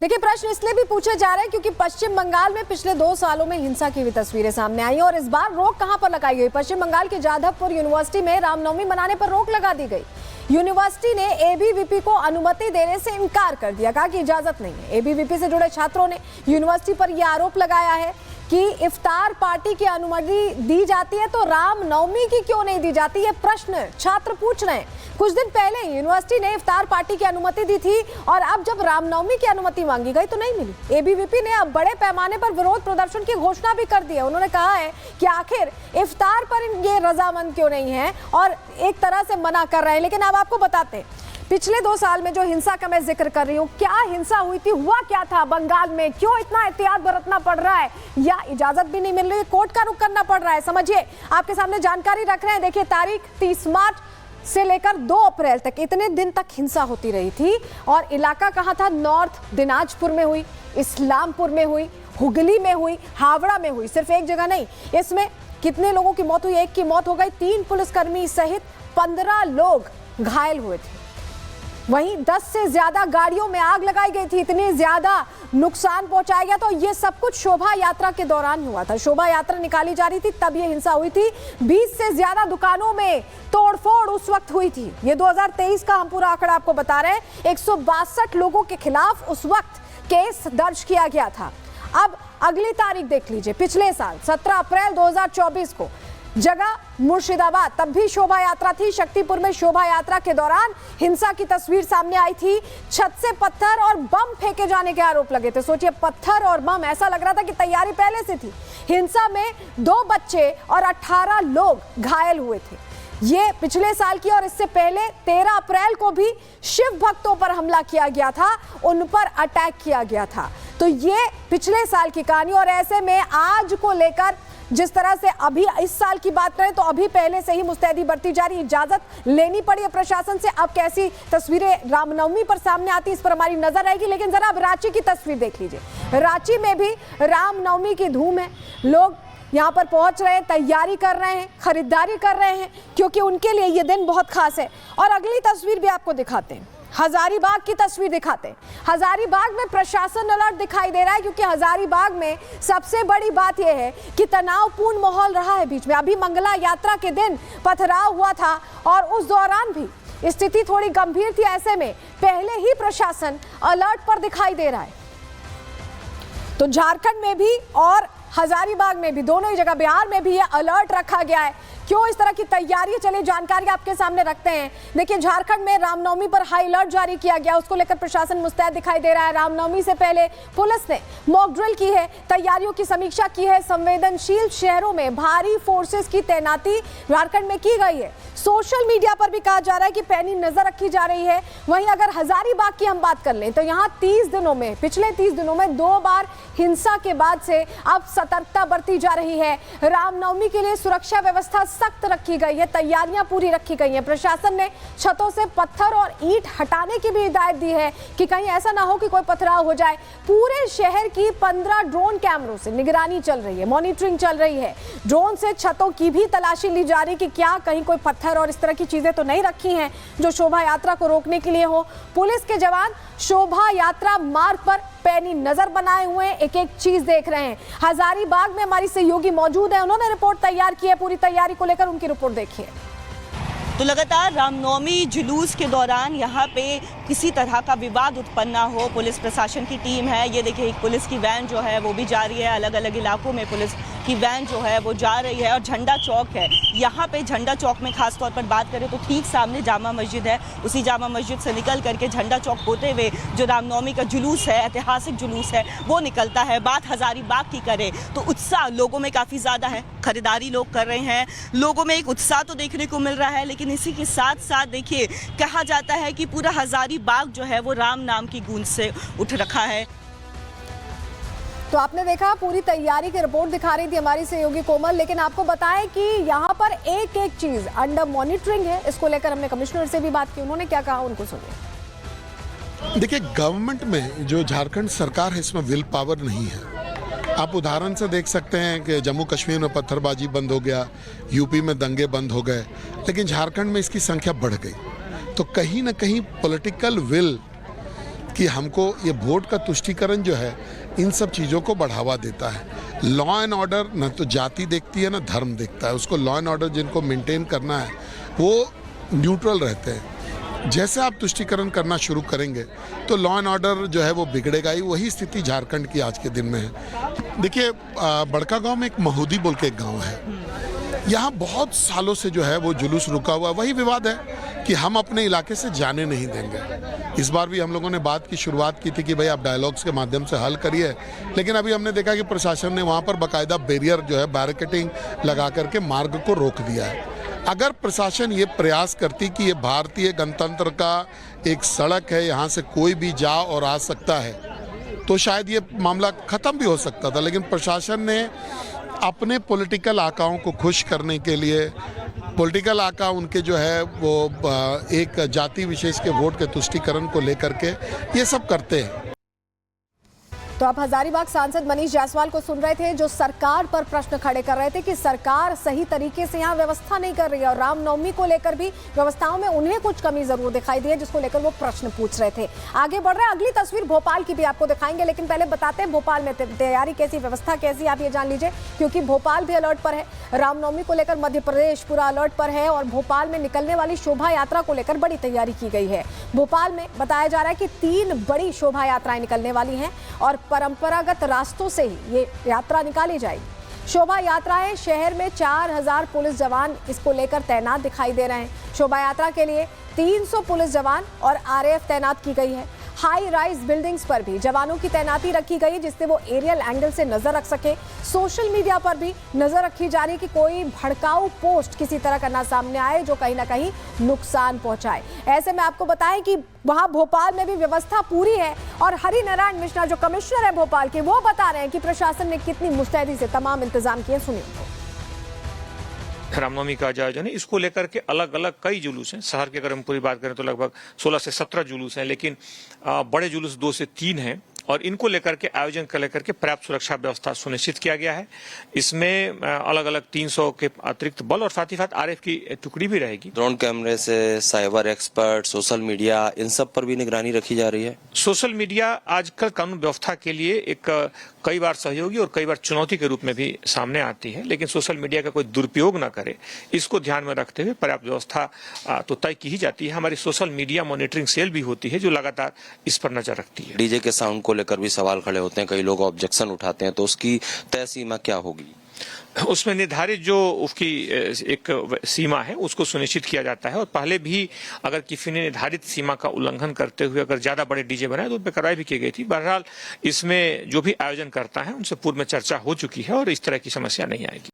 देखिए, प्रश्न इसलिए भी पूछे जा रहे हैं क्योंकि पश्चिम बंगाल में पिछले 2 सालों में हिंसा की भी तस्वीरें सामने आई और इस बार रोक कहां पर लगाई गई। पश्चिम बंगाल के जाधवपुर यूनिवर्सिटी में रामनवमी मनाने पर रोक लगा दी गई। यूनिवर्सिटी ने एबीवीपी को अनुमति देने से इनकार कर दिया, कहा कि इजाजत नहीं है। एबीवीपी से जुड़े छात्रों ने यूनिवर्सिटी पर यह आरोप लगाया है कि इफ्तार पार्टी की अनुमति दी जाती है तो रामनवमी की क्यों नहीं दी जाती। ये प्रश्न छात्र पूछ रहे हैं। कुछ दिन पहले यूनिवर्सिटी ने इफ्तार पार्टी की अनुमति दी थी और अब जब रामनवमी की अनुमति मांगी गई तो नहीं मिली। एबीवीपी ने अब बड़े पैमाने पर विरोध प्रदर्शन की घोषणा भी कर दी है। उन्होंने कहा है कि आखिर इफ्तार पर ये रजामंद क्यों नहीं है और एक तरह से मना कर रहे हैं। लेकिन अब आपको बताते हैं, पिछले 2 साल में जो हिंसा का मैं जिक्र कर रही हूँ, क्या हिंसा हुई थी, हुआ क्या था बंगाल में, क्यों इतना एहतियात बरतना पड़ रहा है या इजाजत भी नहीं मिल रही है, कोर्ट का रुख करना पड़ रहा है। समझिए, आपके सामने जानकारी रख रहे हैं। देखिए, तारीख 30 मार्च से लेकर 2 अप्रैल तक इतने दिन तक हिंसा होती रही थी और इलाका कहाँ था? नॉर्थ दिनाजपुर में हुई, इस्लामपुर में हुई, हुगली में हुई, हावड़ा में हुई। सिर्फ एक जगह नहीं, इसमें कितने लोगों की मौत हुई? 1 की मौत हो गई, 3 पुलिसकर्मी सहित 15 लोग घायल हुए थे। वहीं 10 से ज्यादा गाड़ियों में आग लगाई गई थी, इतनी ज्यादा नुकसान पहुंचाया गया। तो ये सब कुछ शोभा यात्रा के दौरान हुआ था। शोभा यात्रा निकाली जा रही थी तब ये हिंसा हुई थी। 20 से ज्यादा दुकानों में तोड़फोड़ उस वक्त हुई थी। ये 2023 का हम पूरा आंकड़ा आपको बता रहे हैं। 162 लोगों के खिलाफ उस वक्त केस दर्ज किया गया था। अब अगली तारीख देख लीजिए, पिछले साल 17 अप्रैल 2024 को जगह मुर्शिदाबाद, तब भी शोभा यात्रा थी। शक्तिपुर में शोभा यात्रा के दौरान हिंसा की तस्वीर सामने आई थी। छत से पत्थर और बम फेंके जाने के आरोप लगे थे। सोचिए, पत्थर और बम, ऐसा लग रहा था कि तैयारी पहले से थी। हिंसा में 2 बच्चे और 18 लोग घायल हुए थे। ये पिछले साल की, और इससे पहले 13 अप्रैल को भी शिव भक्तों पर हमला किया गया था, उन पर अटैक किया गया था। तो ये पिछले साल की कहानी। और ऐसे में आज को लेकर जिस तरह से अभी इस साल की बात करें तो अभी पहले से ही मुस्तैदी बरती जा रही, इजाजत लेनी पड़ी है प्रशासन से। अब कैसी तस्वीरें रामनवमी पर सामने आती, इस पर हमारी नजर रहेगी। लेकिन जरा अब रांची की तस्वीर देख लीजिए। रांची में भी रामनवमी की धूम है। लोग यहाँ पर पहुंच रहे हैं, तैयारी कर रहे हैं, खरीदारी कर रहे हैं, क्योंकि उनके लिए ये दिन बहुत खास है। और अगली तस्वीर भी आपको दिखाते हैं, हजारीबाग की तस्वीर दिखाते हैं। हजारीबाग में प्रशासन अलर्ट दिखाई दे रहा है क्योंकि हजारीबाग में सबसे बड़ी बात यह है कि तनावपूर्ण माहौल रहा है बीच में। अभी मंगला यात्रा के दिन पथराव हुआ था और उस दौरान भी स्थिति थोड़ी गंभीर थी। ऐसे में पहले ही प्रशासन अलर्ट पर दिखाई दे रहा है। तो झारखंड में भी और हजारीबाग में भी, दोनों ही जगह, बिहार में भी यह अलर्ट रखा गया है। क्यों इस तरह की तैयारी? चलिए जानकारी आपके सामने रखते हैं। देखिए, झारखंड में रामनवमी पर हाई अलर्ट जारी किया गया, उसको लेकर प्रशासन मुस्तैद दिखाई दे रहा है। रामनवमी से पहले पुलिस ने मॉक ड्रिल की है, तैयारियों की समीक्षा की है। संवेदनशील शहरों में भारी फोर्सेस की तैनाती झारखंड में की गई है। सोशल मीडिया पर भी कहा जा रहा है कि पैनी नजर रखी जा रही है। वहीं अगर हजारीबाग की हम बात कर लें तो यहाँ 30 दिनों में, पिछले 30 दिनों में 2 बार हिंसा के बाद से अब सतर्कता बरती जा रही है। रामनवमी के लिए सुरक्षा व्यवस्था सख्त रखी गई है, तैयारियां पूरी रखी गई हैं। प्रशासन ने छतों से पत्थर और ईंट हटाने की भी हिदायत दी है कि कहीं ऐसा ना हो कि कोई पथराव हो जाए। पूरे शहर की 15 ड्रोन कैमरों से निगरानी चल रही है, मॉनिटरिंग चल रही है। ड्रोन से छतों की भी तलाशी ली जा रही कि क्या कहीं कोई पत्थर और इस तरह की चीजें तो नहीं रखी हैं जो शोभा यात्रा को रोकने के लिए हो। पुलिस के जवान शोभा यात्रा मार्ग पर पैनी नजर बनाए हुए हैं, एक एक चीज देख रहे हैं। हजारीबाग में हमारी सहयोगी मौजूद है, उन्होंने रिपोर्ट तैयार की है। पूरी तैयारी को लेकर उनकी रिपोर्ट देखिए। तो लगातार रामनवमी जुलूस के दौरान यहाँ पे किसी तरह का विवाद उत्पन्न ना हो, पुलिस प्रशासन की टीम है। ये देखिए, एक पुलिस की वैन जो है वो भी जा रही है, अलग अलग इलाकों में पुलिस की वैन जो है वो जा रही है। और झंडा चौक है यहाँ पे, झंडा चौक में खास तौर पर बात करें तो ठीक सामने जामा मस्जिद है। उसी जामा मस्जिद से निकल करके झंडा चौक होते हुए जो रामनवमी का जुलूस है, ऐतिहासिक जुलूस है, वो निकलता है। बात हजारीबाग की करें तो उत्साह लोगों में काफ़ी ज़्यादा है, खरीदारी लोग कर रहे हैं, लोगों में एक उत्साह तो देखने को मिल रहा है। लेकिन इसी के साथ साथ देखिए, कहा जाता है कि पूरा हजारीबाग जो है वो राम नाम की गूंज से उठ रखा है। तो आपने देखा, पूरी तैयारी की रिपोर्ट दिखा रही थी हमारी सहयोगी कोमल। लेकिन आपको बताएं कि यहाँ पर एक एक चीज अंडर मॉनिटरिंग है। इसको लेकर हमने कमिश्नर से भी बात की, उन्होंने क्या कहा उनको सुनिए। देखिए, गवर्नमेंट में जो झारखंड सरकार है इसमें विल पावर नहीं है। आप उदाहरण से देख सकते हैं कि जम्मू कश्मीर में पत्थरबाजी बंद हो गया, यूपी में दंगे बंद हो गए, लेकिन झारखंड में इसकी संख्या बढ़ गई। तो कहीं ना कहीं पॉलिटिकल विल कि हमको ये वोट का तुष्टीकरण जो है इन सब चीज़ों को बढ़ावा देता है। लॉ एंड ऑर्डर न तो जाति देखती है न धर्म देखता है, उसको लॉ एंड ऑर्डर जिनको मेंटेन करना है वो न्यूट्रल रहते हैं। जैसे आप तुष्टीकरण करना शुरू करेंगे तो लॉ एंड ऑर्डर जो है वो बिगड़ेगा ही। वही स्थिति झारखंड की आज के दिन में है। देखिए बड़का गांव में एक महुदी बोल के एक गांव है, यहाँ बहुत सालों से जो है वो जुलूस रुका हुआ। वही विवाद है कि हम अपने इलाके से जाने नहीं देंगे। इस बार भी हम लोगों ने बात की शुरुआत की थी कि भाई आप डायलॉग्स के माध्यम से हल करिए, लेकिन अभी हमने देखा कि प्रशासन ने वहाँ पर बाकायदा बैरियर जो है बैरिकेटिंग लगा करके मार्ग को रोक दिया है। अगर प्रशासन ये प्रयास करती कि ये भारतीय गणतंत्र का एक सड़क है, यहाँ से कोई भी जा और आ सकता है, तो शायद ये मामला ख़त्म भी हो सकता था। लेकिन प्रशासन ने अपने पॉलिटिकल आकाओं को खुश करने के लिए, पॉलिटिकल आका उनके जो है वो एक जाति विशेष के वोट के तुष्टीकरण को लेकर के ये सब करते हैं। तो आप हजारीबाग सांसद मनीष जायसवाल को सुन रहे थे, जो सरकार पर प्रश्न खड़े कर रहे थे कि सरकार सही तरीके से यहाँ व्यवस्था नहीं कर रही है और रामनवमी को लेकर भी व्यवस्थाओं में उन्हें कुछ कमी जरूर दिखाई दी है, जिसको लेकर वो प्रश्न पूछ रहे थे। आगे बढ़ रहे हैं, अगली तस्वीर भोपाल की भी आपको दिखाएंगे, लेकिन पहले बताते हैं भोपाल में तैयारी कैसी, व्यवस्था कैसी, आप ये जान लीजिए, क्योंकि भोपाल भी अलर्ट पर है। रामनवमी को लेकर मध्य प्रदेश पूरा अलर्ट पर है और भोपाल में निकलने वाली शोभा यात्रा को लेकर बड़ी तैयारी की गई है। भोपाल में बताया जा रहा है कि 3 बड़ी शोभा यात्राएं निकलने वाली हैं और परंपरागत रास्तों से ही ये यात्रा निकाली जाएगी। शोभा यात्राएं शहर में 4000 पुलिस जवान इसको लेकर तैनात दिखाई दे रहे हैं। शोभा यात्रा के लिए 300 पुलिस जवान और आरएएफ तैनात की गई है। हाई राइज बिल्डिंग्स पर भी जवानों की तैनाती रखी गई, जिससे वो एरियल एंगल से नजर रख सके। सोशल मीडिया पर भी नजर रखी जा रही है कि कोई भड़काऊ पोस्ट किसी तरह का ना सामने आए जो कहीं ना कहीं नुकसान पहुंचाए। ऐसे में आपको बताएं कि वहां भोपाल में भी व्यवस्था पूरी है और हरि नारायण मिश्रा जो कमिश्नर है भोपाल के, वो बता रहे हैं कि प्रशासन ने कितनी मुस्तैदी से तमाम इंतजाम किए। सुनिए। रामनवमी का जो आयोजन है, इसको लेकर के अलग अलग कई जुलूस हैं। शहर की अगर हम पूरी बात करें तो लगभग 16 से 17 जुलूस हैं, लेकिन बड़े जुलूस 2 से 3 हैं और इनको लेकर के आयोजन को लेकर के पर्याप्त सुरक्षा व्यवस्था सुनिश्चित किया गया है। इसमें अलग अलग 300 के अतिरिक्त बल और साथ ही साथ आरएएफ की टुकड़ी भी रहेगी। ड्रोन कैमरे से साइबर एक्सपर्ट, सोशल मीडिया, इन सब पर भी निगरानी रखी जा रही है। सोशल मीडिया आजकल कानून व्यवस्था के लिए एक कई बार सहयोगी और कई बार चुनौती के रूप में भी सामने आती है, लेकिन सोशल मीडिया का कोई दुरुपयोग न करे, इसको ध्यान में रखते हुए पर्याप्त व्यवस्था तो तय की ही जाती है। हमारी सोशल मीडिया मॉनिटरिंग सेल भी होती है जो लगातार इस पर नजर रखती है। डीजे के साउंड को लेकर भी सवाल खड़े होते हैं, कई लोग ऑब्जेक्शन उठाते हैं, तो उसकी तय सीमा क्या होगी? उसमें निर्धारित जो उसकी एक सीमा है उसको सुनिश्चित किया जाता है और पहले भी अगर किसी ने निर्धारित सीमा का उल्लंघन करते हुए अगर ज्यादा बड़े डीजे बनाए तो उन पर कार्रवाई भी की गई थी। बहरहाल इसमें जो भी आयोजन करता है उनसे पूर्व में चर्चा हो चुकी है और इस तरह की समस्या नहीं आएगी।